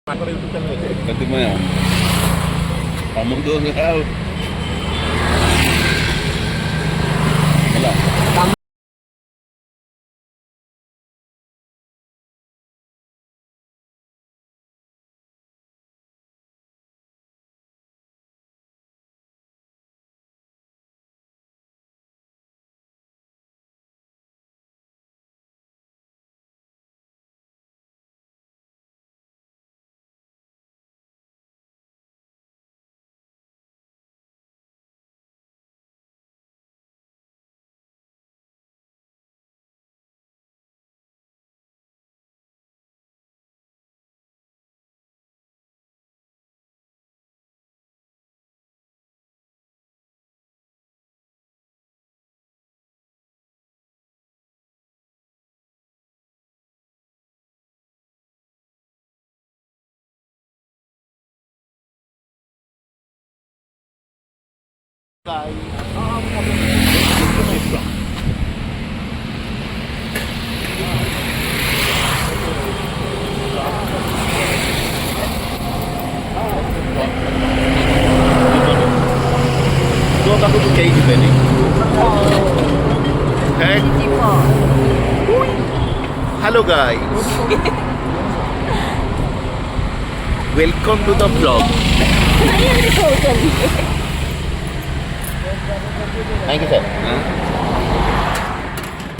ସେଥିପାଇଁ ଆମକୁ ତ ଆଉ ହେଲା ତୋ ପାଖକୁ କେହି ଯିବେନି। Hello guys, welcome to the vlog. Thank you sir.